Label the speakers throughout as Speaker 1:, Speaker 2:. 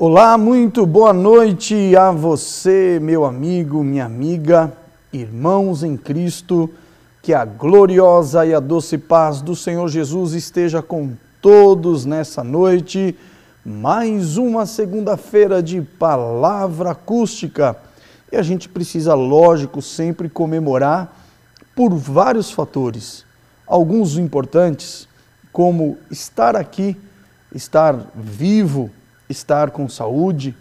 Speaker 1: Olá, muito boa noite a você, meu amigo, minha amiga, irmãos em Cristo, que a gloriosa e a doce paz do Senhor Jesus esteja com todos nessa noite. Mais uma segunda-feira de palavra acústica. E a gente precisa, lógico, sempre comemorar por vários fatores. Alguns importantes, como estar aqui, estar vivo, estar com saúde,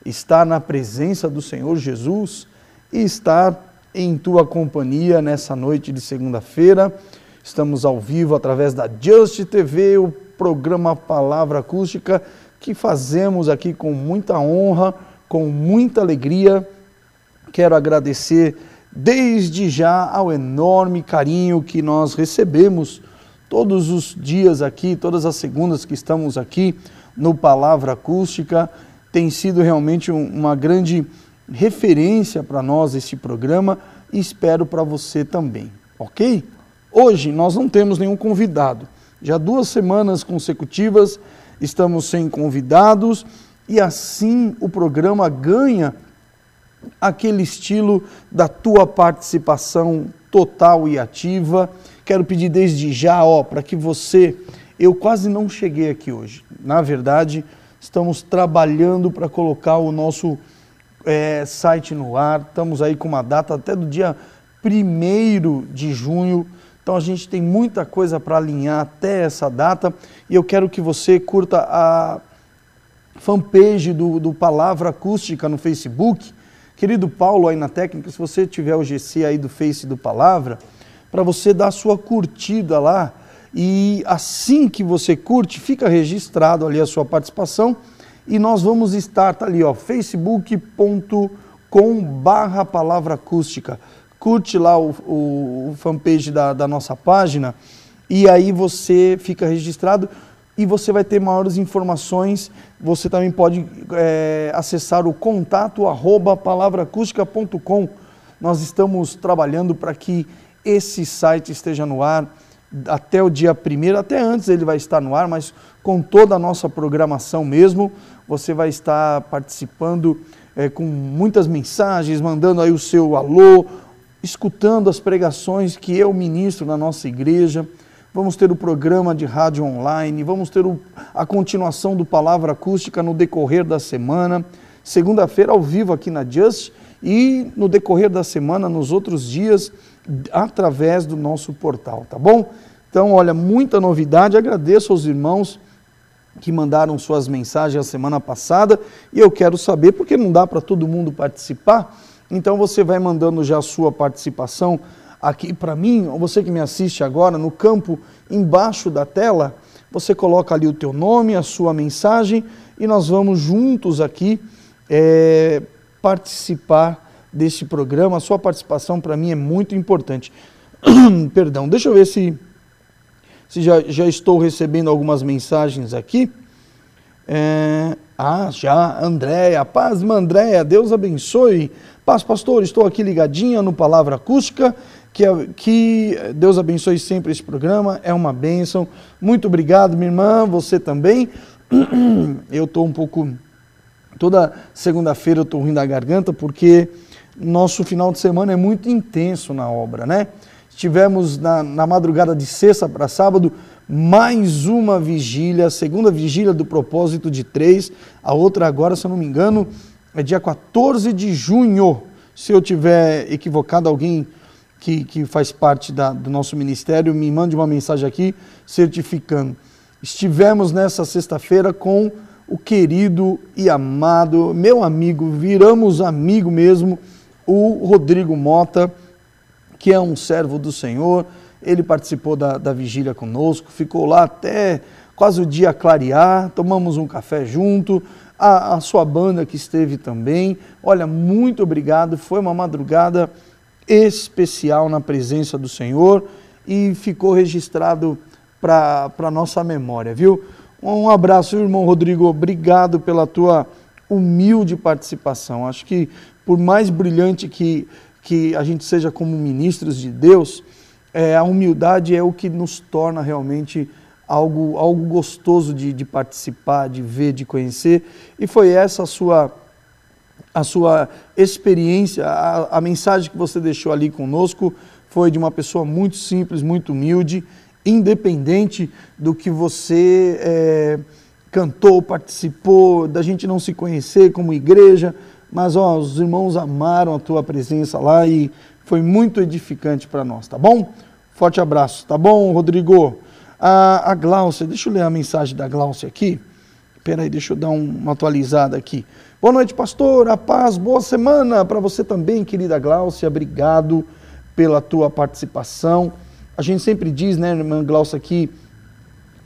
Speaker 1: estar na presença do Senhor Jesus e estar em tua companhia nessa noite de segunda-feira. Estamos ao vivo através da Just TV, o programa Palavra Acústica, que fazemos aqui com muita honra, com muita alegria. Quero agradecer desde já ao enorme carinho que nós recebemos todos os dias aqui, todas as segundas que estamos aqui no Palavra Acústica. Tem sido realmente uma grande referência para nós esse programa e espero para você também, ok? Hoje nós não temos nenhum convidado. Já 2 semanas consecutivas estamos sem convidados e assim o programa ganha aquele estilo da tua participação total e ativa. Quero pedir desde já, para que você... Eu quase não cheguei aqui hoje. Na verdade, estamos trabalhando para colocar o nosso site no ar. Estamos aí com uma data até do dia 1º de junho. Então a gente tem muita coisa para alinhar até essa data. E eu quero que você curta a fanpage do Palavra Acústica no Facebook. Querido Paulo aí na técnica, se você tiver o GC aí do Face do Palavra, para você dar a sua curtida lá. E assim que você curte, fica registrado ali a sua participação e nós vamos estar, tá ali, facebook.com/palavra acústica. Curte lá o fanpage da nossa página e aí você fica registrado e você vai ter maiores informações. Você também pode acessar o contato@palavraacústica.com. Nós estamos trabalhando para que esse site esteja no ar até o dia 1º, até antes ele vai estar no ar, mas com toda a nossa programação mesmo, você vai estar participando com muitas mensagens, mandando aí o seu alô, escutando as pregações que eu ministro na nossa igreja. Vamos ter o programa de rádio online, vamos ter a continuação do Palavra Acústica no decorrer da semana, segunda-feira ao vivo aqui na Just e no decorrer da semana, nos outros dias, através do nosso portal, tá bom? Então, olha, muita novidade. Agradeço aos irmãos que mandaram suas mensagens a semana passada e eu quero saber, porque não dá para todo mundo participar, então você vai mandando já a sua participação aqui para mim, ou você que me assiste agora, no campo embaixo da tela, você coloca ali o teu nome, a sua mensagem e nós vamos juntos aqui participar desse programa. A sua participação para mim é muito importante. Perdão, deixa eu ver se já estou recebendo algumas mensagens aqui. Já, Andréia, paz, irmã Andréia, Deus abençoe. Paz, pastor, estou aqui ligadinha no Palavra Acústica, que Deus abençoe sempre esse programa, é uma bênção. Muito obrigado, minha irmã, você também. Eu estou um pouco... Toda segunda-feira eu estou ruim da garganta, porque nosso final de semana é muito intenso na obra, né? Tivemos na madrugada de sexta para sábado mais uma vigília, a segunda vigília do propósito de 3, a outra agora, se eu não me engano, é dia 14 de junho. Se eu tiver equivocado, alguém que faz parte do nosso ministério, me mande uma mensagem aqui certificando. Estivemos nessa sexta-feira com o querido e amado, meu amigo, viramos amigo mesmo, o Rodrigo Mota, que é um servo do Senhor. Ele participou da vigília conosco, ficou lá até quase o dia clarear, tomamos um café junto, a sua banda que esteve também. Olha, muito obrigado, foi uma madrugada especial na presença do Senhor e ficou registrado para a nossa memória, viu? Um abraço, irmão Rodrigo, obrigado pela tua humilde participação. Acho que por mais brilhante que a gente seja como ministros de Deus, a humildade é o que nos torna realmente algo gostoso de participar, de ver, de conhecer, e foi essa a sua experiência, a mensagem que você deixou ali conosco foi de uma pessoa muito simples, muito humilde, independente do que você cantou, participou, da gente não se conhecer como igreja, mas os irmãos amaram a tua presença lá e foi muito edificante para nós, tá bom? Forte abraço, tá bom, Rodrigo? A Gláucia, deixa eu ler a mensagem da Gláucia aqui. Espera aí, deixa eu dar uma atualizada aqui. Boa noite, pastor, a paz, boa semana para você também, querida Gláucia, obrigado pela tua participação. A gente sempre diz, né, irmã Gláucia, que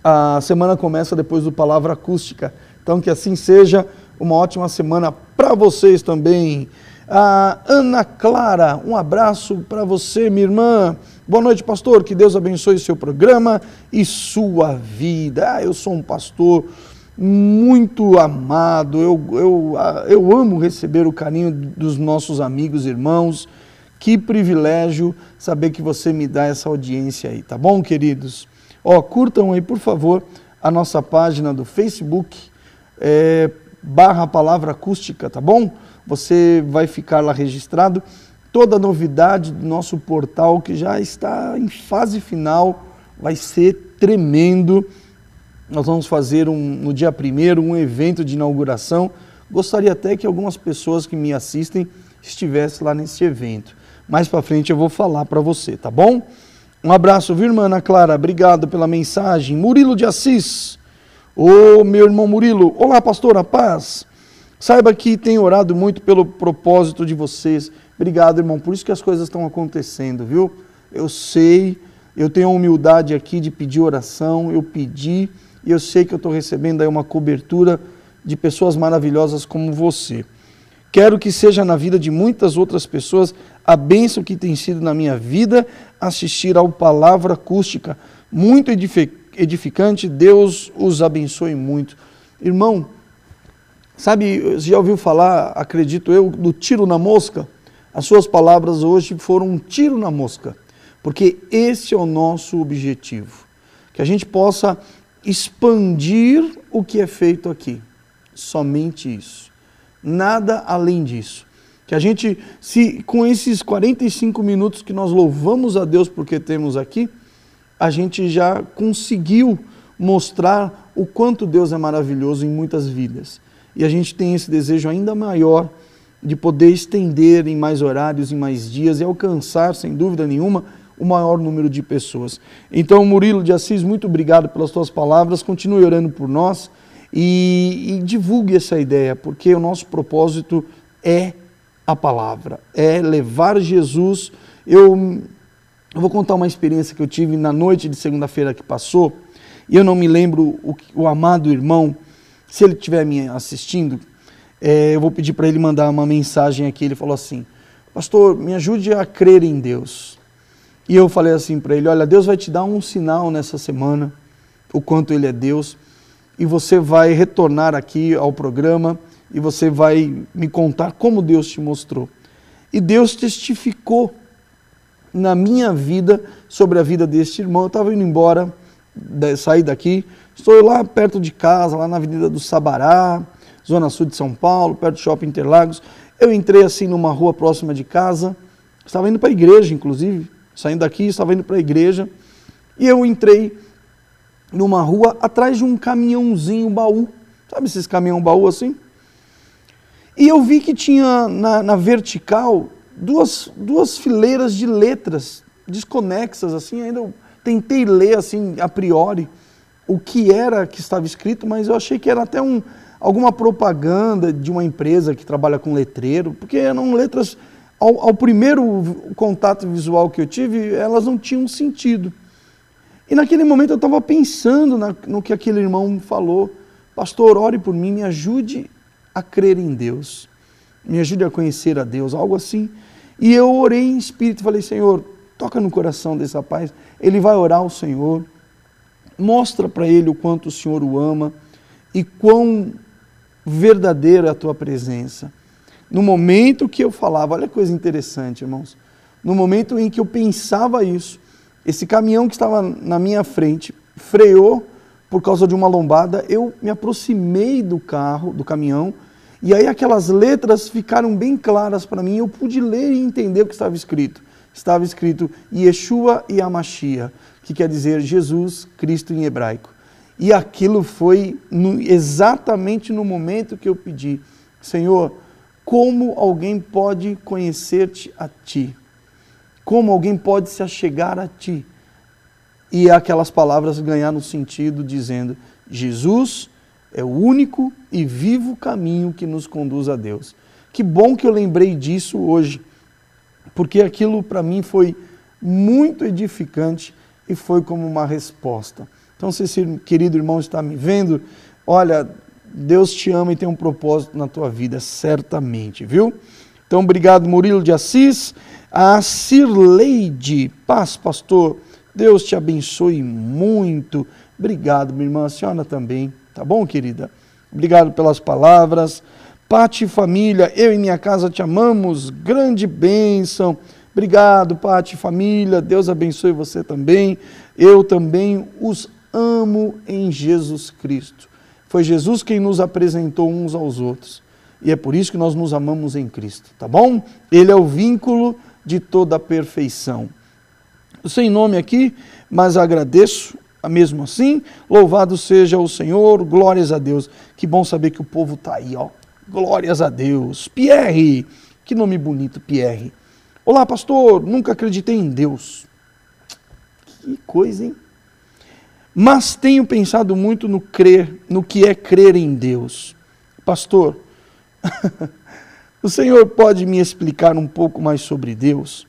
Speaker 1: a semana começa depois do Palavra Acústica, então que assim seja, uma ótima semana para vocês também. A Ana Clara, um abraço para você, minha irmã. Boa noite, pastor, que Deus abençoe seu programa e sua vida. Eu sou um pastor muito amado, eu amo receber o carinho dos nossos amigos e irmãos. Que privilégio saber que você me dá essa audiência aí, tá bom, queridos? Curtam aí, por favor, a nossa página do Facebook, / Palavra Acústica, tá bom? Você vai ficar lá registrado. Toda a novidade do nosso portal, que já está em fase final, vai ser tremendo. Nós vamos fazer no dia 1º um evento de inauguração. Gostaria até que algumas pessoas que me assistem estivessem lá nesse evento. Mais para frente eu vou falar para você, tá bom? Um abraço, viu, irmã Ana Clara? Obrigado pela mensagem. Murilo de Assis. Meu irmão Murilo. Olá, pastor, a paz. Saiba que tenho orado muito pelo propósito de vocês. Obrigado, irmão. Por isso que as coisas estão acontecendo, viu? Eu sei, eu tenho a humildade aqui de pedir oração. Eu pedi e eu sei que eu estou recebendo aí uma cobertura de pessoas maravilhosas como você. Quero que seja na vida de muitas outras pessoas a bênção que tem sido na minha vida assistir ao Palavra Acústica. Muito edificante, Deus os abençoe muito. Irmão, sabe, você já ouviu falar, acredito eu, do tiro na mosca? As suas palavras hoje foram um tiro na mosca, porque esse é o nosso objetivo. Que a gente possa expandir o que é feito aqui. Somente isso. Nada além disso. Que a gente, se com esses 45 minutos que nós louvamos a Deus porque temos aqui, a gente já conseguiu mostrar o quanto Deus é maravilhoso em muitas vidas. E a gente tem esse desejo ainda maior de poder estender em mais horários, em mais dias e alcançar, sem dúvida nenhuma, o maior número de pessoas. Então, Murilo de Assis, muito obrigado pelas tuas palavras, continue orando por nós e divulgue essa ideia, porque o nosso propósito é a palavra, é levar Jesus. Eu vou contar uma experiência que eu tive na noite de segunda-feira que passou, e eu não me lembro o amado irmão, se ele estiver me assistindo, eu vou pedir para ele mandar uma mensagem aqui. Ele falou assim: pastor, me ajude a crer em Deus. E eu falei assim para ele: olha, Deus vai te dar um sinal nessa semana, o quanto Ele é Deus, e você vai retornar aqui ao programa e você vai me contar como Deus te mostrou. E Deus testificou na minha vida sobre a vida deste irmão. Eu estava indo embora, saí daqui, estou lá perto de casa, lá na Avenida do Sabará, Zona Sul de São Paulo, perto do Shopping Interlagos. Eu entrei assim numa rua próxima de casa, estava indo para a igreja, inclusive, saindo daqui, estava indo para a igreja, e eu entrei numa rua atrás de um caminhãozinho baú, sabe esses caminhão baú assim? E eu vi que tinha na vertical duas fileiras de letras desconexas, assim. Ainda eu tentei ler assim a priori o que era que estava escrito, mas eu achei que era até alguma propaganda de uma empresa que trabalha com letreiro, porque eram letras, ao primeiro contato visual que eu tive, elas não tinham sentido. E naquele momento eu estava pensando no que aquele irmão falou: pastor, ore por mim, me ajude a crer em Deus, me ajude a conhecer a Deus, algo assim. E eu orei em espírito e falei: Senhor, toca no coração desse rapaz, ele vai orar ao Senhor, mostra para ele o quanto o Senhor o ama e quão verdadeira é a tua presença. No momento que eu falava, olha que coisa interessante, irmãos, no momento em que eu pensava isso, esse caminhão que estava na minha frente freou por causa de uma lombada, eu me aproximei do caminhão, e aí aquelas letras ficaram bem claras para mim, eu pude ler e entender o que estava escrito. Estava escrito Yeshua Yamashia, que quer dizer Jesus Cristo em hebraico. E aquilo foi exatamente no momento que eu pedi, Senhor, como alguém pode conhecer-te a Ti? Como alguém pode se achegar a Ti? E aquelas palavras ganharam sentido dizendo, Jesus é o único e vivo caminho que nos conduz a Deus. Que bom que eu lembrei disso hoje, porque aquilo para mim foi muito edificante e foi como uma resposta. Então, se esse querido irmão está me vendo, olha, Deus te ama e tem um propósito na tua vida, certamente, viu? Então, obrigado, Murilo de Assis. A Cirleide, paz, pastor, Deus te abençoe muito. Obrigado, minha irmã, a senhora também, tá bom, querida? Obrigado pelas palavras. Pati família, eu e minha casa te amamos, grande bênção. Obrigado, Pati família, Deus abençoe você também. Eu também os amo em Jesus Cristo. Foi Jesus quem nos apresentou uns aos outros. E é por isso que nós nos amamos em Cristo, tá bom? Ele é o vínculo de toda a perfeição. Sem nome aqui, mas agradeço, mesmo assim. Louvado seja o Senhor, glórias a Deus. Que bom saber que o povo está aí, ó. Glórias a Deus. Pierre, que nome bonito, Pierre. Olá, pastor, nunca acreditei em Deus. Que coisa, hein? Mas tenho pensado muito no que é crer em Deus. Pastor, o Senhor pode me explicar um pouco mais sobre Deus?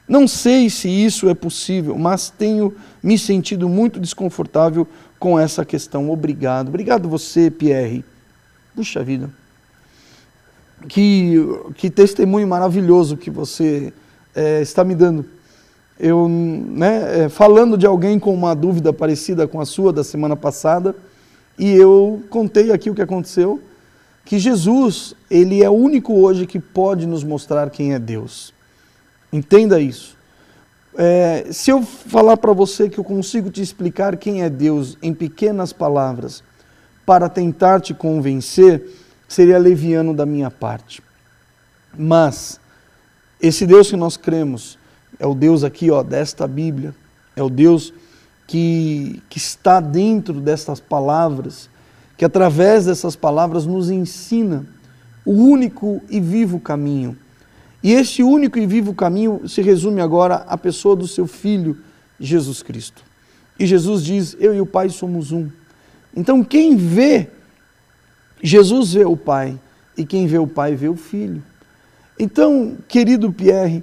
Speaker 1: Não sei se isso é possível, mas tenho me sentido muito desconfortável com essa questão. Obrigado. Obrigado você, Pierre. Puxa vida. Que testemunho maravilhoso que você está me dando. Eu, falando de alguém com uma dúvida parecida com a sua da semana passada, e eu contei aqui o que aconteceu, que Jesus, ele é o único hoje que pode nos mostrar quem é Deus. Entenda isso. Se eu falar para você que eu consigo te explicar quem é Deus em pequenas palavras, para tentar te convencer, seria leviano da minha parte. Mas, esse Deus que nós cremos, é o Deus aqui, ó, desta Bíblia, é o Deus que está dentro dessas palavras, que através dessas palavras nos ensina o único e vivo caminho. E esse único e vivo caminho se resume agora à pessoa do seu Filho, Jesus Cristo. E Jesus diz, eu e o Pai somos um. Então quem vê Jesus vê o Pai, e quem vê o Pai vê o Filho. Então, querido Pierre,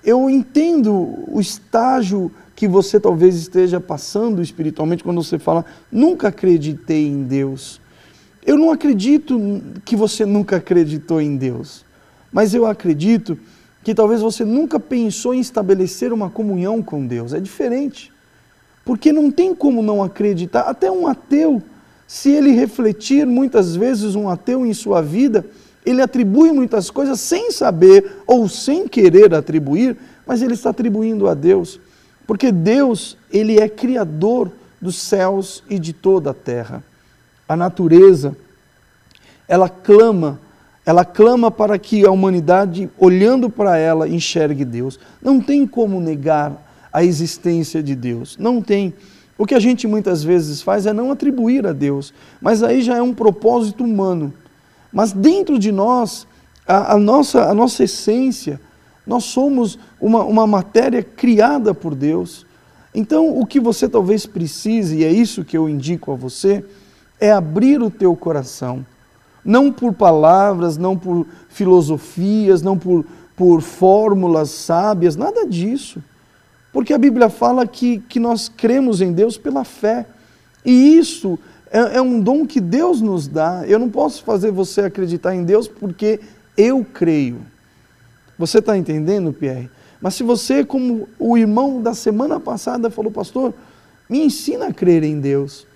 Speaker 1: eu entendo o estágio que você talvez esteja passando espiritualmente quando você fala, nunca acreditei em Deus. Eu não acredito que você nunca acreditou em Deus, mas eu acredito que talvez você nunca pensou em estabelecer uma comunhão com Deus. É diferente, porque não tem como não acreditar. Até um ateu, se ele refletir muitas vezes um ateu em sua vida, ele atribui muitas coisas sem saber ou sem querer atribuir, mas ele está atribuindo a Deus. Porque Deus, ele é criador dos céus e de toda a terra. A natureza, ela clama para que a humanidade, olhando para ela, enxergue Deus. Não tem como negar a existência de Deus, não tem. O que a gente muitas vezes faz é não atribuir a Deus, mas aí já é um propósito humano. Mas dentro de nós, a nossa essência, nós somos uma matéria criada por Deus. Então, o que você talvez precise, e é isso que eu indico a você, é abrir o teu coração. Não por palavras, não por filosofias, não por fórmulas sábias, nada disso. Porque a Bíblia fala que nós cremos em Deus pela fé. E isso é um dom que Deus nos dá. Eu não posso fazer você acreditar em Deus porque eu creio. Você está entendendo, Pierre? Mas se você, como o irmão da semana passada falou, pastor, me ensina a crer em Deus.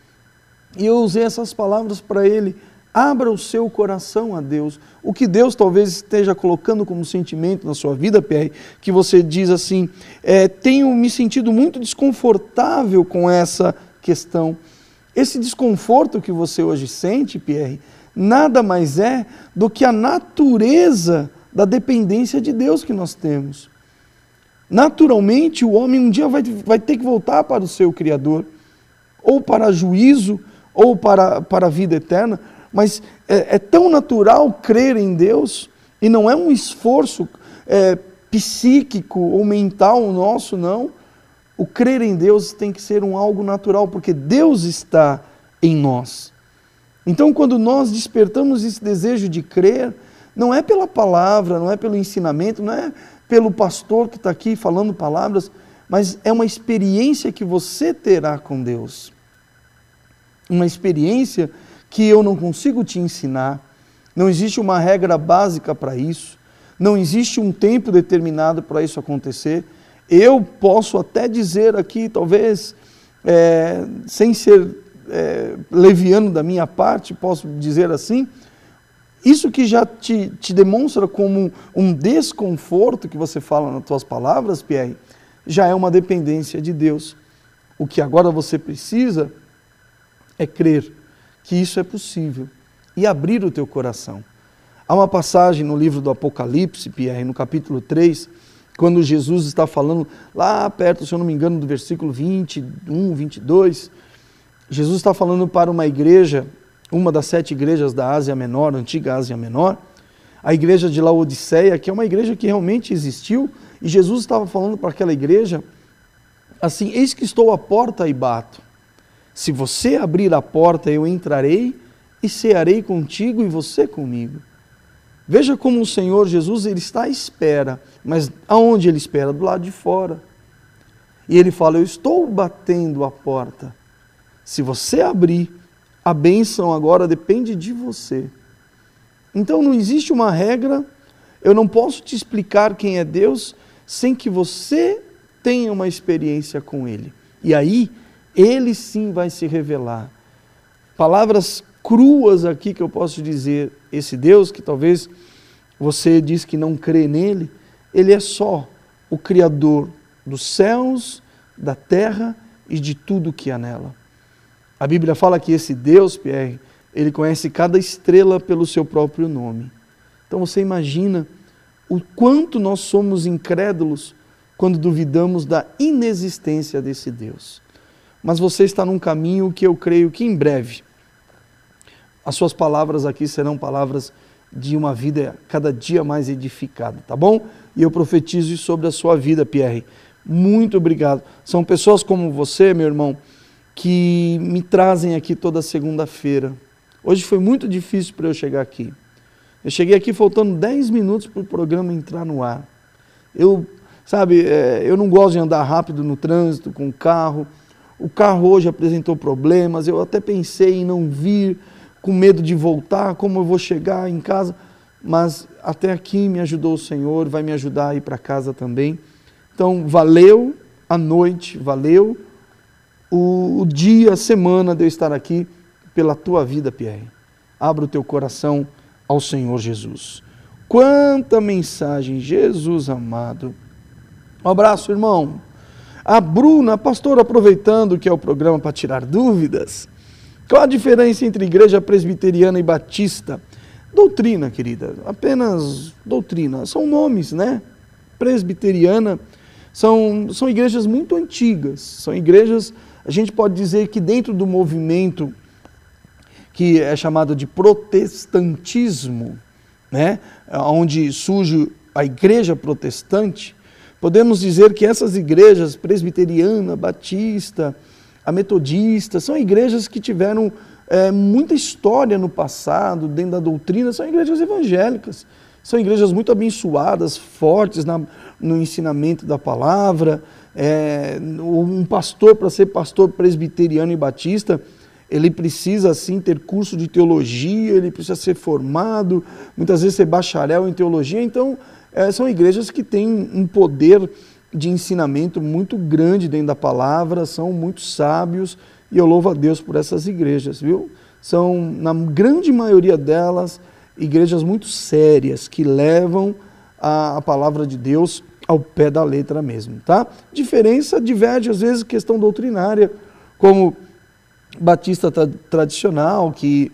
Speaker 1: E eu usei essas palavras para ele. Abra o seu coração a Deus. O que Deus talvez esteja colocando como sentimento na sua vida, Pierre, que você diz assim, tenho me sentido muito desconfortável com essa questão. Esse desconforto que você hoje sente, Pierre, nada mais é do que a natureza da dependência de Deus que nós temos. Naturalmente, o homem um dia vai ter que voltar para o seu Criador, ou para juízo, ou para a vida eterna, mas é tão natural crer em Deus, e não é um esforço psíquico ou mental nosso, não. O crer em Deus tem que ser algo natural, porque Deus está em nós. Então, quando nós despertamos esse desejo de crer, não é pela palavra, não é pelo ensinamento, não é pelo pastor que está aqui falando palavras, mas é uma experiência que você terá com Deus. Uma experiência que eu não consigo te ensinar. Não existe uma regra básica para isso. Não existe um tempo determinado para isso acontecer. Eu posso até dizer aqui, talvez, sem ser leviano da minha parte, posso dizer assim, isso que já te demonstra como um desconforto que você fala nas tuas palavras, Pierre, já é uma dependência de Deus. O que agora você precisa é crer que isso é possível e abrir o teu coração. Há uma passagem no livro do Apocalipse, Pierre, no capítulo 3, quando Jesus está falando lá perto, se eu não me engano, do versículo 21, 22, Jesus está falando para uma igreja, uma das 7 igrejas da Ásia Menor, antiga Ásia Menor, a igreja de Laodiceia, que é uma igreja que realmente existiu, e Jesus estava falando para aquela igreja, assim, eis que estou à porta e bato. Se você abrir a porta, eu entrarei e cearei contigo e você comigo. Veja como o Senhor Jesus, ele está à espera, mas aonde ele espera? Do lado de fora. E ele fala, eu estou batendo a porta. Se você abrir, a bênção agora depende de você. Então não existe uma regra, eu não posso te explicar quem é Deus sem que você tenha uma experiência com Ele. E aí, Ele sim vai se revelar. Palavras cruas aqui que eu posso dizer, esse Deus que talvez você diz que não crê nele, Ele é só o Criador dos céus, da terra e de tudo que há nela. A Bíblia fala que esse Deus, Pierre, Ele conhece cada estrela pelo seu próprio nome. Então você imagina o quanto nós somos incrédulos quando duvidamos da inexistência desse Deus. Mas você está num caminho que eu creio que em breve, as suas palavras aqui serão palavras de uma vida cada dia mais edificada, tá bom? E eu profetizo isso sobre a sua vida, Pierre. Muito obrigado. São pessoas como você, meu irmão, que me trazem aqui toda segunda-feira. Hoje foi muito difícil para eu chegar aqui. Eu cheguei aqui faltando 10 minutos para o programa entrar no ar. Eu não gosto de andar rápido no trânsito, com o carro. O carro hoje apresentou problemas, eu até pensei em não vir, com medo de voltar, como eu vou chegar em casa. Mas até aqui me ajudou o Senhor, vai me ajudar a ir para casa também. Então, valeu a noite, valeu o dia, a semana de eu estar aqui pela tua vida, Pierre. Abra o teu coração ao Senhor Jesus. Quanta mensagem, Jesus amado. Um abraço, irmão. A Bruna, pastor, aproveitando que é o programa para tirar dúvidas, qual a diferença entre igreja presbiteriana e batista? Doutrina, querida, apenas doutrina. São nomes, né? Presbiteriana são igrejas muito antigas, são igrejas, a gente pode dizer que dentro do movimento que é chamado de protestantismo, né? Onde surge a igreja protestante, podemos dizer que essas igrejas, presbiteriana, batista, a metodista, são igrejas que tiveram muita história no passado, dentro da doutrina, são igrejas evangélicas, são igrejas muito abençoadas, fortes no ensinamento da palavra. Um pastor, para ser pastor presbiteriano e batista, ele precisa sim ter curso de teologia, ele precisa ser formado, muitas vezes ser bacharel em teologia. Então, são igrejas que têm um poder de ensinamento muito grande dentro da palavra, são muito sábios, e eu louvo a Deus por essas igrejas, viu? São, na grande maioria delas, igrejas muito sérias, que levam a palavra de Deus ao pé da letra mesmo, tá? Diferença diverge, às vezes, questão doutrinária, como batista tradicional, que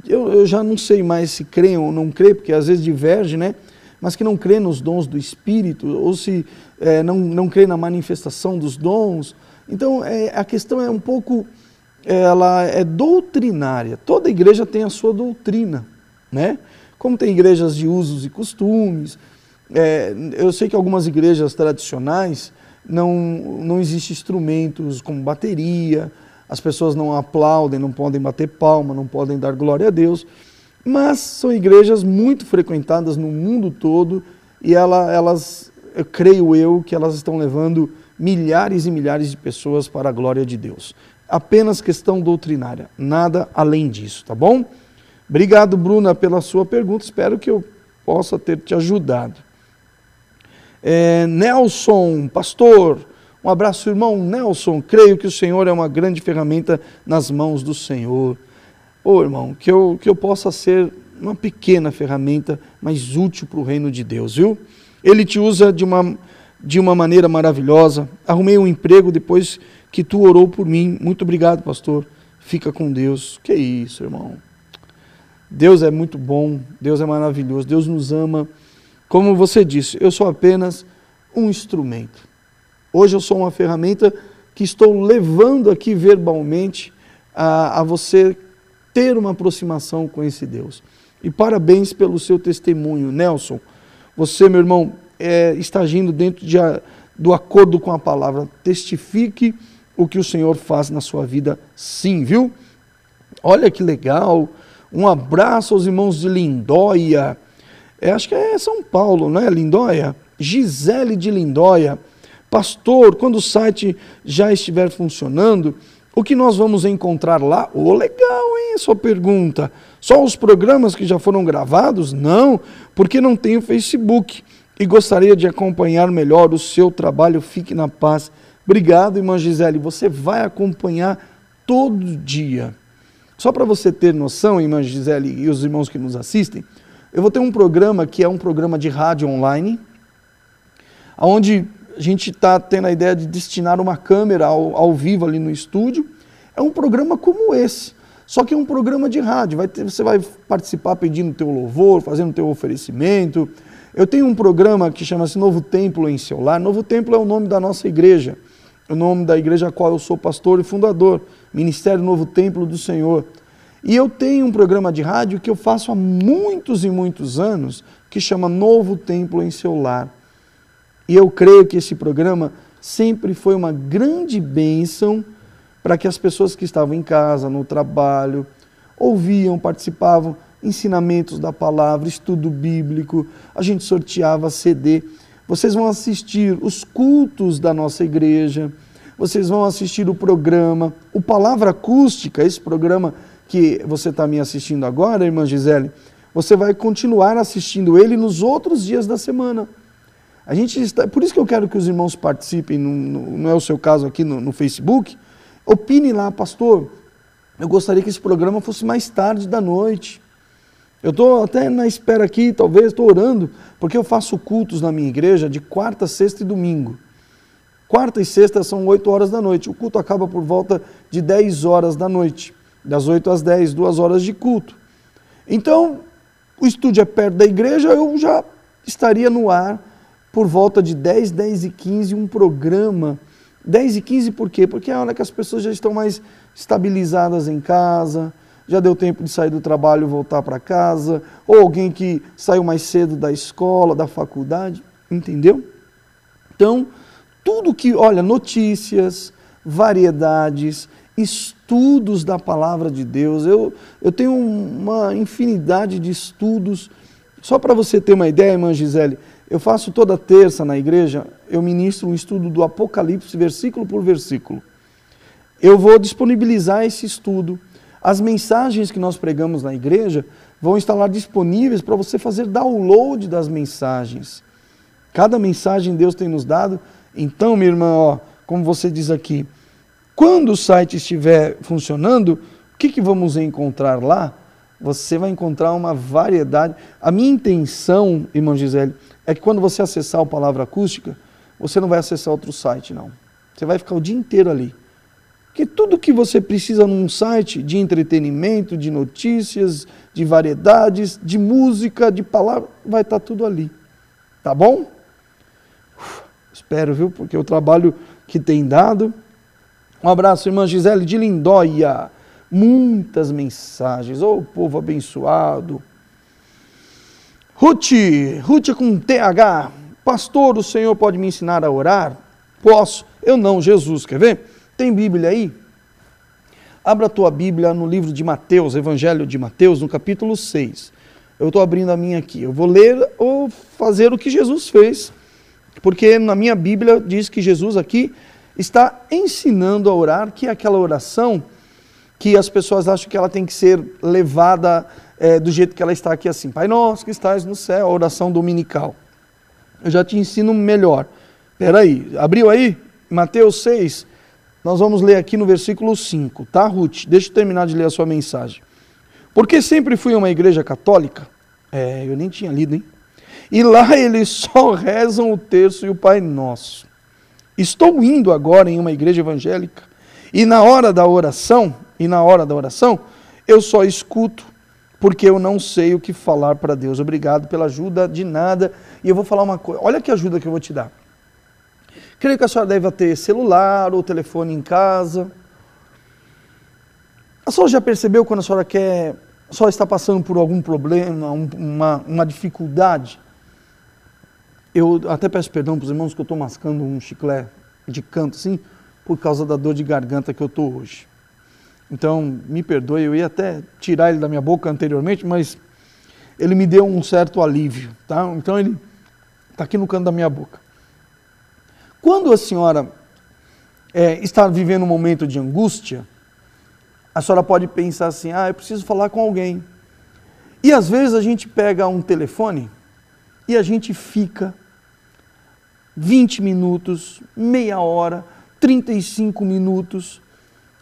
Speaker 1: eu já não sei mais se creem ou não creem, porque às vezes diverge, né? Mas que não crê nos dons do Espírito, ou se não crê na manifestação dos dons. Então, a questão é um pouco, ela é doutrinária. Toda igreja tem a sua doutrina, né? Como tem igrejas de usos e costumes, eu sei que algumas igrejas tradicionais não existem instrumentos como bateria, as pessoas não aplaudem, não podem bater palma, não podem dar glória a Deus, mas são igrejas muito frequentadas no mundo todo e elas, eu creio que elas estão levando milhares e milhares de pessoas para a glória de Deus. Apenas questão doutrinária, nada além disso, tá bom? Obrigado, Bruna, pela sua pergunta, espero que eu possa ter te ajudado. Nelson, pastor, um abraço, irmão Nelson, creio que o Senhor é uma grande ferramenta nas mãos do Senhor. Irmão, que eu possa ser uma pequena ferramenta, mas útil para o reino de Deus, viu? Ele te usa de uma maneira maravilhosa. Arrumei um emprego depois que tu orou por mim. Muito obrigado, pastor. Fica com Deus. Que isso, irmão. Deus é muito bom, Deus é maravilhoso, Deus nos ama. Como você disse, eu sou apenas um instrumento. Hoje eu sou uma ferramenta que estou levando aqui verbalmente a você ter uma aproximação com esse Deus. E parabéns pelo seu testemunho, Nelson. Você, meu irmão, está agindo dentro do acordo com a palavra. Testifique o que o Senhor faz na sua vida, sim, viu? Olha que legal. Um abraço aos irmãos de Lindóia. Acho que é São Paulo, não é? Lindóia? Gisele de Lindóia. Pastor, quando o site já estiver funcionando, o que nós vamos encontrar lá? Legal, hein, a sua pergunta. Só os programas que já foram gravados? Não, porque não tenho Facebook e gostaria de acompanhar melhor o seu trabalho. Fique na paz. Obrigado, irmã Gisele. Você vai acompanhar todo dia. Só para você ter noção, irmã Gisele e os irmãos que nos assistem, eu vou ter um programa que é um programa de rádio online, onde a gente está tendo a ideia de destinar uma câmera ao vivo ali no estúdio. É um programa como esse, só que é um programa de rádio. Você vai participar pedindo o teu louvor, fazendo o teu oferecimento. Eu tenho um programa que chama-se Novo Templo em Seu Lar. Novo Templo é o nome da nossa igreja, o nome da igreja a qual eu sou pastor e fundador, Ministério Novo Templo do Senhor. E eu tenho um programa de rádio que eu faço há muitos e muitos anos, que chama Novo Templo em Seu Lar. E eu creio que esse programa sempre foi uma grande bênção para que as pessoas que estavam em casa, no trabalho, ouviam, participavam, ensinamentos da palavra, estudo bíblico, a gente sorteava CD. Vocês vão assistir os cultos da nossa igreja, vocês vão assistir o programa, o Palavra Acústica, esse programa que você está me assistindo agora, irmã Gisele, você vai continuar assistindo ele nos outros dias da semana. Por isso que eu quero que os irmãos participem, não é o seu caso aqui no Facebook, opine lá, pastor, eu gostaria que esse programa fosse mais tarde da noite. Eu estou até na espera aqui, talvez, estou orando, porque eu faço cultos na minha igreja de quarta, sexta e domingo. Quarta e sexta são 8 horas da noite, o culto acaba por volta de 10 horas da noite, das 8 às 10, 2 horas de culto. Então, o estúdio é perto da igreja, eu já estaria no ar por volta de 10, 10 e 15, um programa. 10 e 15 por quê? Porque é a hora que as pessoas já estão mais estabilizadas em casa, já deu tempo de sair do trabalho e voltar para casa, ou alguém que saiu mais cedo da escola, da faculdade, entendeu? Então, tudo que, olha, notícias, variedades, estudos da palavra de Deus, eu tenho uma infinidade de estudos. Só para você ter uma ideia, irmã Gisele, eu faço toda terça na igreja, eu ministro um estudo do Apocalipse, versículo por versículo. Eu vou disponibilizar esse estudo. As mensagens que nós pregamos na igreja vão estar lá disponíveis para você fazer download das mensagens. Cada mensagem Deus tem nos dado. Então, minha irmã, como você diz aqui, quando o site estiver funcionando, o que vamos encontrar lá? Você vai encontrar uma variedade. A minha intenção, irmã Gisele, é que quando você acessar o Palavra Acústica, você não vai acessar outro site, não. Você vai ficar o dia inteiro ali. Que tudo que você precisa num site de entretenimento, de notícias, de variedades, de música, de palavra, vai estar tudo ali. Tá bom? Espero, viu? Porque o trabalho que tem dado. Um abraço, irmã Gisele de Lindóia. Muitas mensagens. Ô, povo abençoado. Ruth com TH. Pastor, o Senhor pode me ensinar a orar? Posso. Eu não, Jesus. Quer ver? Tem Bíblia aí? Abra a tua Bíblia no livro de Mateus, Evangelho de Mateus, no capítulo 6. Eu estou abrindo a minha aqui. Eu vou ler ou fazer o que Jesus fez, porque na minha Bíblia diz que Jesus aqui está ensinando a orar, que é aquela oração que as pessoas acham que ela tem que ser levada do jeito que ela está aqui assim. Pai nosso que estás no céu, a oração dominical. Eu já te ensino melhor. Espera aí, abriu aí? Mateus 6, nós vamos ler aqui no versículo 5, tá, Ruth? Deixa eu terminar de ler a sua mensagem. Porque sempre fui a uma igreja católica, eu nem tinha lido, hein? E lá eles só rezam o terço e o Pai Nosso. Estou indo agora em uma igreja evangélica, e na hora da oração, eu só escuto, porque eu não sei o que falar para Deus. Obrigado pela ajuda, de nada. E eu vou falar uma coisa, olha que ajuda que eu vou te dar. Creio que a senhora deve ter celular ou telefone em casa. A senhora já percebeu quando a senhora está passando por algum problema, uma dificuldade? Eu até peço perdão para os irmãos que eu estou mascando um chiclete de canto assim, por causa da dor de garganta que eu estou hoje. Então, me perdoe, eu ia até tirar ele da minha boca anteriormente, mas ele me deu um certo alívio, tá? Então ele está aqui no canto da minha boca. Quando a senhora está vivendo um momento de angústia, a senhora pode pensar assim, eu preciso falar com alguém. E às vezes a gente pega um telefone e a gente fica 20 minutos, meia hora, 35 minutos,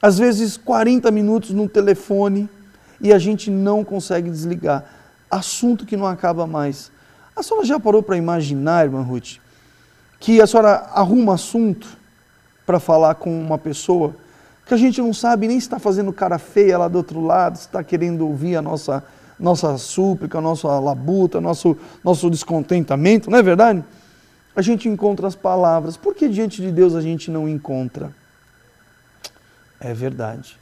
Speaker 1: às vezes 40 minutos no telefone e a gente não consegue desligar. Assunto que não acaba mais. A senhora já parou para imaginar, irmã Ruth, que a senhora arruma assunto para falar com uma pessoa que a gente não sabe nem se está fazendo cara feia lá do outro lado, se está querendo ouvir a nossa súplica, a nossa labuta, nosso descontentamento, não é verdade? A gente encontra as palavras. Por que diante de Deus a gente não encontra? É verdade.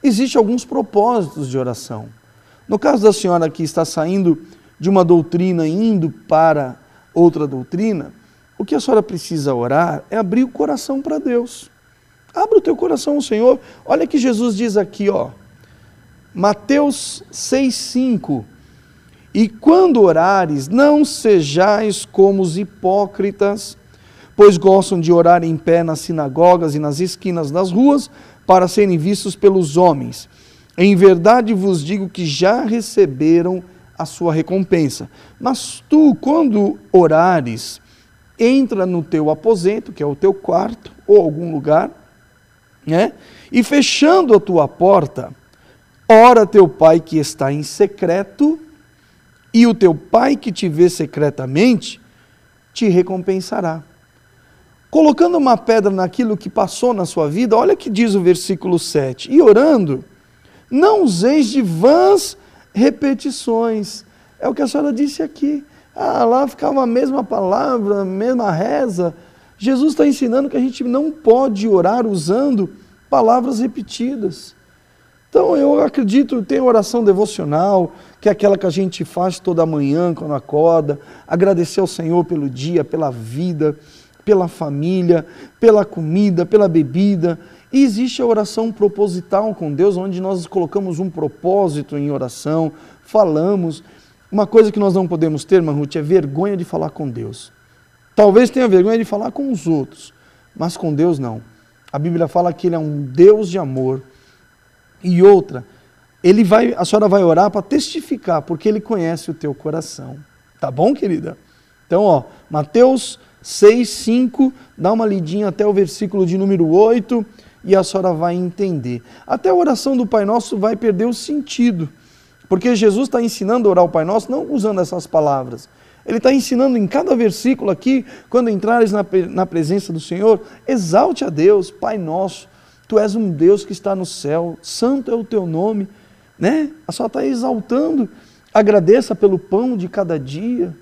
Speaker 1: Existem alguns propósitos de oração. No caso da senhora que está saindo de uma doutrina e indo para outra doutrina, o que a senhora precisa orar é abrir o coração para Deus. Abra o teu coração ao Senhor. Olha que Jesus diz aqui, Mateus 6,5. E quando orares, não sejais como os hipócritas, pois gostam de orar em pé nas sinagogas e nas esquinas das ruas, para serem vistos pelos homens. Em verdade vos digo que já receberam a sua recompensa. Mas tu, quando orares, entra no teu aposento, que é o teu quarto, ou algum lugar, e fechando a tua porta, ora teu pai que está em secreto, e o teu pai que te vê secretamente, te recompensará. Colocando uma pedra naquilo que passou na sua vida, olha que diz o versículo 7, e orando, não useis de vãs repetições. É o que a senhora disse aqui. Lá ficava a mesma palavra, a mesma reza. Jesus está ensinando que a gente não pode orar usando palavras repetidas. Então eu acredito, tem oração devocional, que é aquela que a gente faz toda manhã quando acorda, agradecer ao Senhor pelo dia, pela vida, pela família, pela comida, pela bebida. E existe a oração proposital com Deus, onde nós colocamos um propósito em oração, falamos. Uma coisa que nós não podemos ter, irmã Ruth, é vergonha de falar com Deus. Talvez tenha vergonha de falar com os outros, mas com Deus não. A Bíblia fala que Ele é um Deus de amor. E outra, a senhora vai orar para testificar, porque Ele conhece o teu coração. Tá bom, querida? Então, Mateus 6,5, dá uma lidinha até o versículo de número 8, e a senhora vai entender. Até a oração do Pai Nosso vai perder o sentido, porque Jesus está ensinando a orar o Pai Nosso, não usando essas palavras. Ele está ensinando em cada versículo aqui, quando entrares na presença do Senhor, exalte a Deus, Pai Nosso. Tu és um Deus que está no céu, santo é o teu nome, né? A senhora está exaltando. Agradeça pelo pão de cada dia.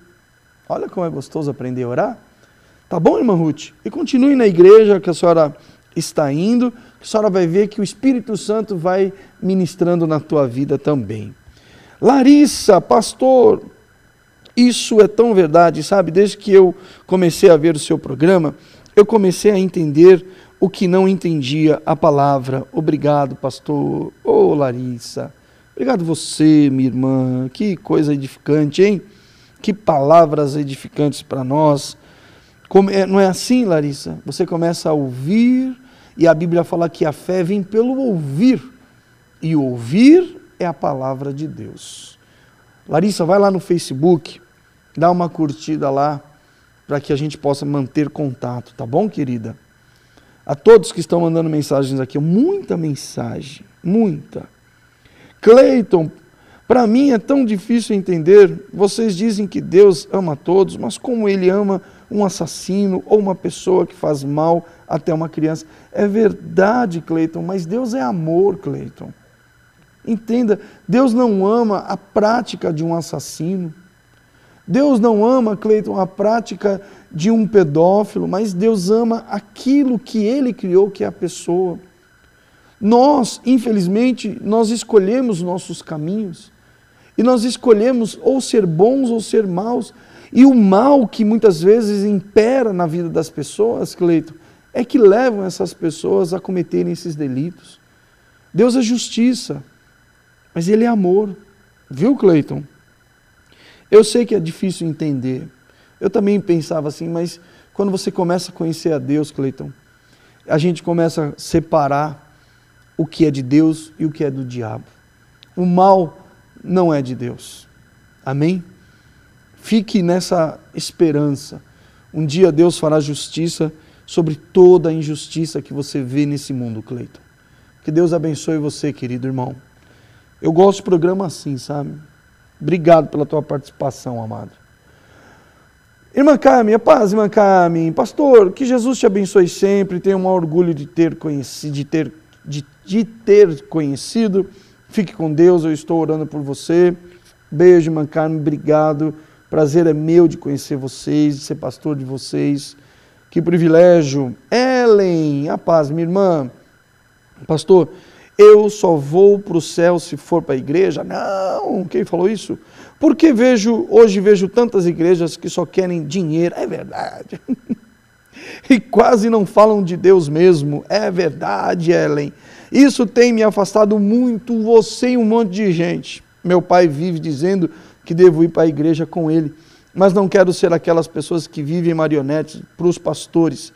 Speaker 1: Olha como é gostoso aprender a orar. Tá bom, irmã Ruth? E continue na igreja que a senhora está indo, que a senhora vai ver que o Espírito Santo vai ministrando na tua vida também. Larissa, pastor, isso é tão verdade, sabe? Desde que eu comecei a ver o seu programa, eu comecei a entender o que não entendia a palavra. Obrigado, pastor. Ô, Larissa. Obrigado você, minha irmã. Que coisa edificante, hein? Que palavras edificantes para nós. Não é assim, Larissa? Você começa a ouvir, e a Bíblia fala que a fé vem pelo ouvir. E ouvir é a palavra de Deus. Larissa, vai lá no Facebook, dá uma curtida lá, para que a gente possa manter contato, tá bom, querida? A todos que estão mandando mensagens aqui, muita mensagem, muita. Cleiton, para mim é tão difícil entender, vocês dizem que Deus ama todos, mas como Ele ama um assassino ou uma pessoa que faz mal até uma criança? É verdade, Cleiton, mas Deus é amor, Cleiton. Entenda, Deus não ama a prática de um assassino. Deus não ama, Cleiton, a prática de um pedófilo, mas Deus ama aquilo que Ele criou, que é a pessoa. Nós, infelizmente, nós escolhemos nossos caminhos, e nós escolhemos ou ser bons ou ser maus, e o mal que muitas vezes impera na vida das pessoas, Cleiton, é que levam essas pessoas a cometerem esses delitos. Deus é justiça, mas Ele é amor, viu, Cleiton? Eu sei que é difícil entender, eu também pensava assim, mas quando você começa a conhecer a Deus, Cleiton, a gente começa a separar o que é de Deus e o que é do diabo. O mal não é de Deus. Amém? Fique nessa esperança. Um dia Deus fará justiça sobre toda a injustiça que você vê nesse mundo, Cleiton. Que Deus abençoe você, querido irmão. Eu gosto de programa assim, sabe? Obrigado pela tua participação, amado. Irmã Carmen, a paz, irmã Carmen. Pastor, que Jesus te abençoe sempre. Tenho um orgulho de ter conhecido. Fique com Deus, eu estou orando por você. Beijo, irmã Carmen, obrigado. Prazer é meu de conhecer vocês, de ser pastor de vocês. Que privilégio. Ellen, a paz, minha irmã. Pastor, eu só vou para o céu se for para a igreja? Não, quem falou isso? Porque hoje vejo tantas igrejas que só querem dinheiro. É verdade. E quase não falam de Deus mesmo. É verdade, Ellen. Isso tem me afastado muito, você e um monte de gente. Meu pai vive dizendo que devo ir para a igreja com ele, mas não quero ser aquelas pessoas que vivem marionetes para os pastores.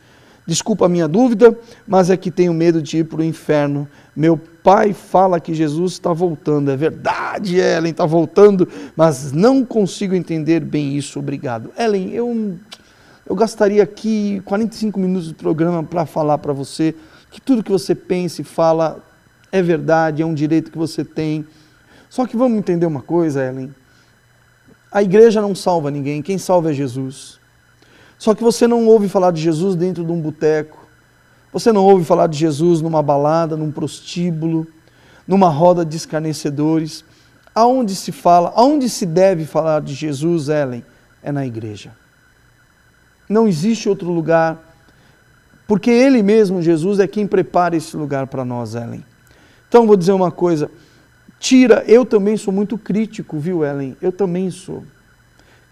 Speaker 1: Desculpa a minha dúvida, mas é que tenho medo de ir para o inferno. Meu pai fala que Jesus está voltando. É verdade, Ellen, está voltando, mas não consigo entender bem isso. Obrigado. Ellen, eu gastaria aqui 45 minutos do programa para falar para você que tudo que você pensa e fala é verdade, é um direito que você tem. Só que vamos entender uma coisa, Ellen. A igreja não salva ninguém, quem salva é Jesus. Só que você não ouve falar de Jesus dentro de um boteco, você não ouve falar de Jesus numa balada, num prostíbulo, numa roda de escarnecedores. Aonde se fala, aonde se deve falar de Jesus, Ellen? É na igreja. Não existe outro lugar, porque Ele mesmo, Jesus, é quem prepara esse lugar para nós, Ellen. Então, vou dizer uma coisa, eu também sou muito crítico, viu, Ellen? Eu também sou.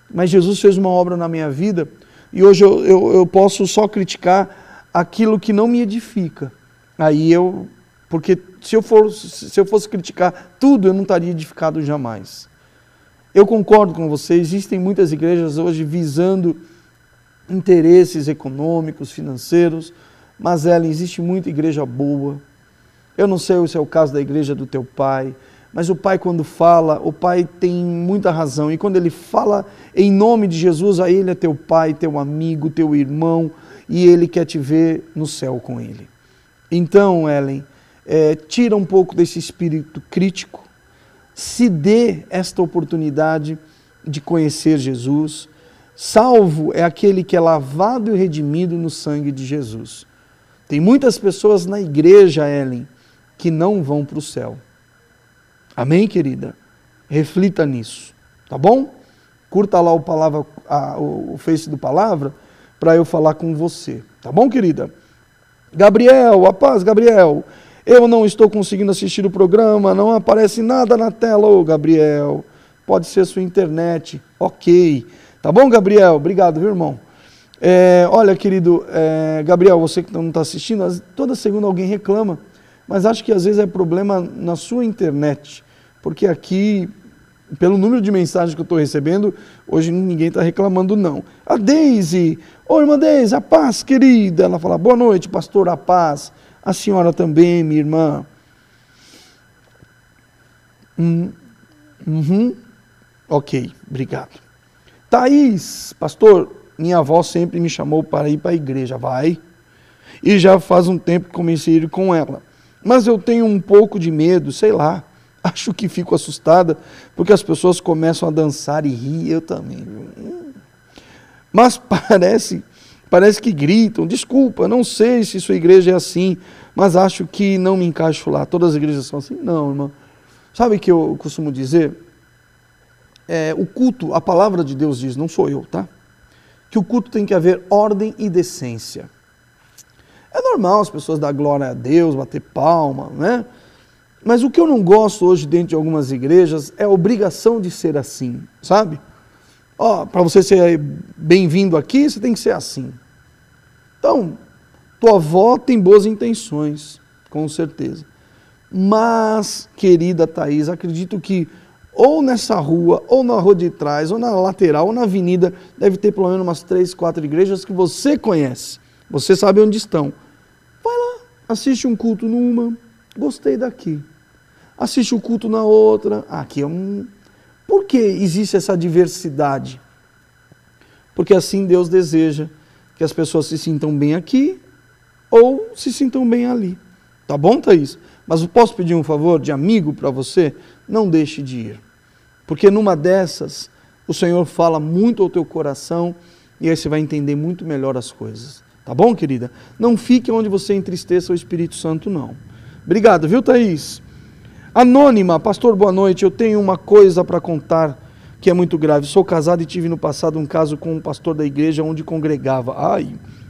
Speaker 1: Mas Jesus fez uma obra na minha vida, e hoje eu posso só criticar aquilo que não me edifica. Porque se eu fosse criticar tudo, eu não estaria edificado jamais. Eu concordo com você, existem muitas igrejas hoje visando interesses econômicos, financeiros, mas Ellen, existe muita igreja boa. Eu não sei se é o caso da igreja do teu pai, mas o pai quando fala, o pai tem muita razão, e quando ele fala em nome de Jesus, aí ele é teu pai, teu amigo, teu irmão, e ele quer te ver no céu com ele. Então, Ellen, tira um pouco desse espírito crítico, se dê esta oportunidade de conhecer Jesus. Salvo é aquele que é lavado e redimido no sangue de Jesus. Tem muitas pessoas na igreja, Ellen, que não vão para o céu. Amém, querida? Reflita nisso, tá bom? Curta lá o Face do Palavra para eu falar com você, tá bom, querida? Gabriel, a paz, Gabriel. Eu não estou conseguindo assistir o programa, não aparece nada na tela. Ô, Gabriel, pode ser sua internet. Ok. Tá bom, Gabriel? Obrigado, viu, irmão? Olha, querido, Gabriel, você que não está assistindo, toda segunda alguém reclama, mas acho que às vezes é problema na sua internet, porque aqui, pelo número de mensagens que eu estou recebendo, hoje ninguém está reclamando, não. A Deise, ô irmã Deise, a paz, querida. Ela fala, boa noite, pastor, a paz. A senhora também, minha irmã. Ok, obrigado. Thaís, pastor, minha avó sempre me chamou para ir para a igreja. Vai. E já faz um tempo que comecei a ir com ela. Mas eu tenho um pouco de medo, sei lá. Acho que fico assustada, porque as pessoas começam a dançar e rir, eu também. Mas parece que gritam. Desculpa, não sei se sua igreja é assim, mas acho que não me encaixo lá. Todas as igrejas são assim? Não, irmão. Sabe o que eu costumo dizer? O culto, a palavra de Deus diz, não sou eu, tá? Que o culto tem que haver ordem e decência. É normal as pessoas dar glória a Deus, bater palma, né? Mas o que eu não gosto hoje dentro de algumas igrejas é a obrigação de ser assim, sabe? Para você ser bem-vindo aqui, você tem que ser assim. Então, tua avó tem boas intenções, com certeza. Mas, querida Thaís, acredito que ou nessa rua, ou na rua de trás, ou na lateral, ou na avenida, deve ter pelo menos umas 3, 4 igrejas que você conhece. Você sabe onde estão. Vai lá, assiste um culto numa, gostei daqui. Assiste o culto na outra, aqui é um... Por que existe essa diversidade? Porque assim Deus deseja que as pessoas se sintam bem aqui ou se sintam bem ali. Tá bom, Thaís? Mas eu posso pedir um favor de amigo para você? Não deixe de ir. Porque numa dessas, o Senhor fala muito ao teu coração e aí você vai entender muito melhor as coisas. Tá bom, querida? Não fique onde você entristeça o Espírito Santo, não. Obrigado, viu, Thaís? Anônima, pastor, boa noite. Eu tenho uma coisa para contar que é muito grave. Sou casado e tive no passado um caso com um pastor da igreja onde congregava.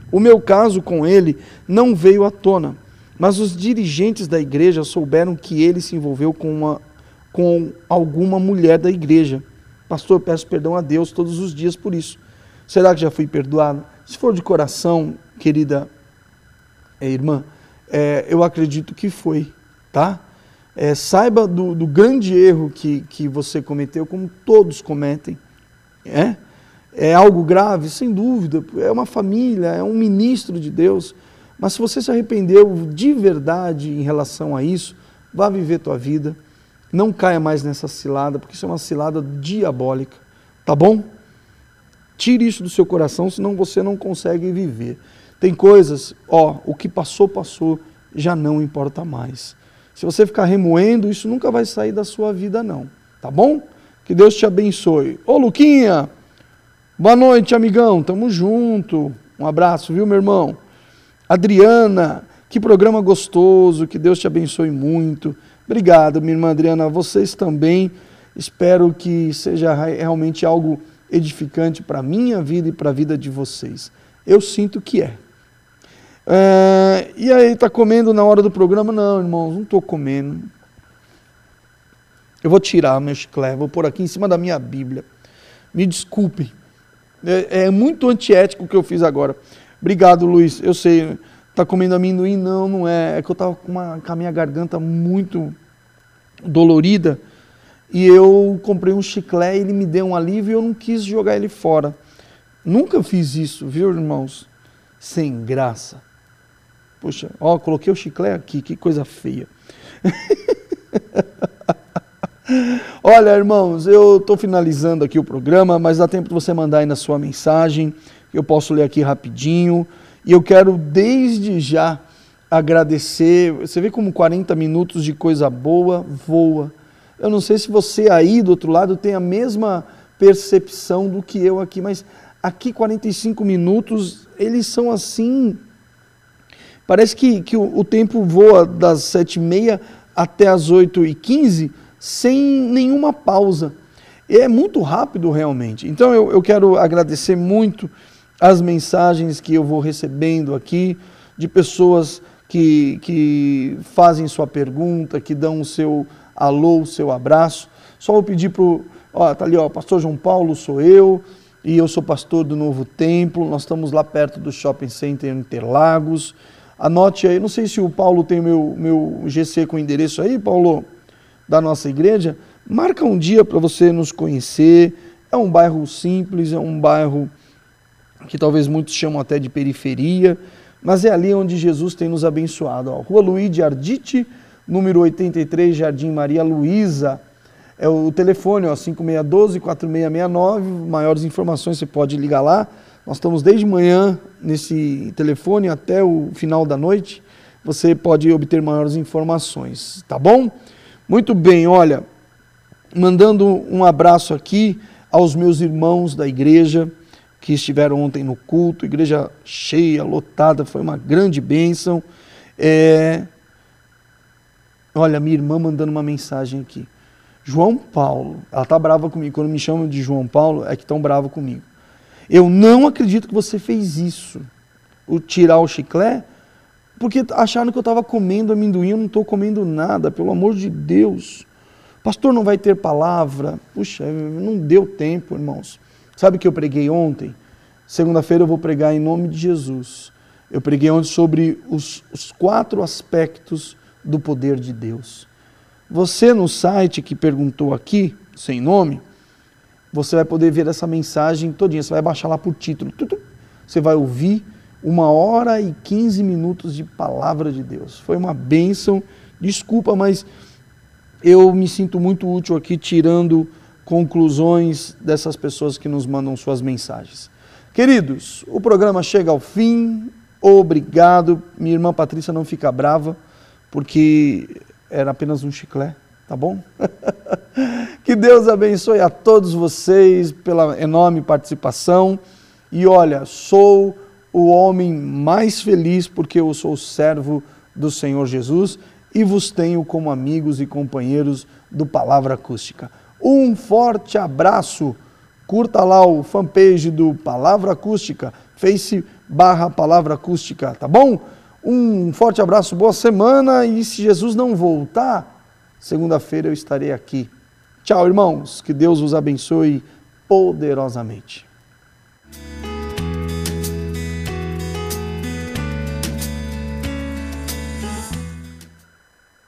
Speaker 1: O meu caso com ele não veio à tona, mas os dirigentes da igreja souberam que ele se envolveu com alguma mulher da igreja. Pastor, peço perdão a Deus todos os dias por isso. Será que já fui perdoado? Se for de coração, querida irmã, eu acredito que foi, tá? Saiba do grande erro que você cometeu, como todos cometem. É algo grave, sem dúvida, é uma família, é um ministro de Deus, mas se você se arrependeu de verdade em relação a isso, vá viver tua vida, não caia mais nessa cilada, porque isso é uma cilada diabólica, tá bom? Tire isso do seu coração, senão você não consegue viver. Tem coisas, o que passou, passou, já não importa mais. Se você ficar remoendo, isso nunca vai sair da sua vida, não. Tá bom? Que Deus te abençoe. Ô, Luquinha, boa noite, amigão. Tamo junto. Um abraço, viu, meu irmão? Adriana, que programa gostoso. Que Deus te abençoe muito. Obrigado, minha irmã Adriana. Vocês também. Espero que seja realmente algo edificante para a minha vida e para a vida de vocês. Eu sinto que é. E aí, está comendo na hora do programa? Não, irmãos, não estou comendo. Eu vou tirar meu chiclete, vou pôr aqui em cima da minha Bíblia. Me desculpem. É muito antiético o que eu fiz agora. Obrigado, Luiz. Eu sei, está comendo amendoim? Não, não é. É que eu estava com a minha garganta muito dolorida e eu comprei um chiclete, ele me deu um alívio e eu não quis jogar ele fora. Nunca fiz isso, viu, irmãos? Sem graça. Puxa, coloquei o chiclete aqui, que coisa feia. Olha, irmãos, eu estou finalizando aqui o programa, mas dá tempo de você mandar aí na sua mensagem, eu posso ler aqui rapidinho, e eu quero desde já agradecer. Você vê como 40 minutos de coisa boa voa. Eu não sei se você aí do outro lado tem a mesma percepção do que eu aqui, mas aqui 45 minutos, eles são assim... Parece que o tempo voa das 7h30 até as 8h15 sem nenhuma pausa. É muito rápido realmente. Então eu quero agradecer muito as mensagens que eu vou recebendo aqui de pessoas que fazem sua pergunta, que dão o seu alô, o seu abraço. Só vou pedir para o... Tá ali, pastor João Paulo, sou eu, e eu sou pastor do Novo Templo. Nós estamos lá perto do Shopping Center Interlagos. Anote aí, não sei se o Paulo tem meu GC com endereço aí, Paulo, da nossa igreja. Marca um dia para você nos conhecer. É um bairro simples, é um bairro que talvez muitos chamam até de periferia, mas é ali onde Jesus tem nos abençoado. Rua Luiz de Arditi, número 83, Jardim Maria Luísa. É o telefone, 5612-4669. Maiores informações você pode ligar lá. Nós estamos desde manhã nesse telefone até o final da noite. Você pode obter maiores informações, tá bom? Muito bem, olha, mandando um abraço aqui aos meus irmãos da igreja que estiveram ontem no culto, igreja cheia, lotada, foi uma grande bênção. Olha, minha irmã mandando uma mensagem aqui. João Paulo, ela está brava comigo, quando me chamam de João Paulo, é que estão bravos comigo. Eu não acredito que você fez isso, tirar o chiclete, porque acharam que eu estava comendo amendoim, eu não estou comendo nada, pelo amor de Deus. Pastor, não vai ter palavra? Puxa, não deu tempo, irmãos. Sabe o que eu preguei ontem? Segunda-feira eu vou pregar em nome de Jesus. Eu preguei ontem sobre os 4 aspectos do poder de Deus. Você no site que perguntou aqui, sem nome, você vai poder ver essa mensagem todinha. Você vai baixar lá por título. Você vai ouvir 1h15 de palavra de Deus. Foi uma bênção. Desculpa, mas eu me sinto muito útil aqui tirando conclusões dessas pessoas que nos mandam suas mensagens. Queridos, o programa chega ao fim. Obrigado. Minha irmã Patrícia não fica brava, porque era apenas um chiclete, tá bom? Que Deus abençoe a todos vocês pela enorme participação. E olha, sou o homem mais feliz porque eu sou servo do Senhor Jesus e vos tenho como amigos e companheiros do Palavra Acústica. Um forte abraço. Curta lá o fanpage do Palavra Acústica, Face/Palavra Acústica, tá bom? Um forte abraço, boa semana, e se Jesus não voltar, segunda-feira eu estarei aqui. Tchau, irmãos, que Deus vos abençoe poderosamente.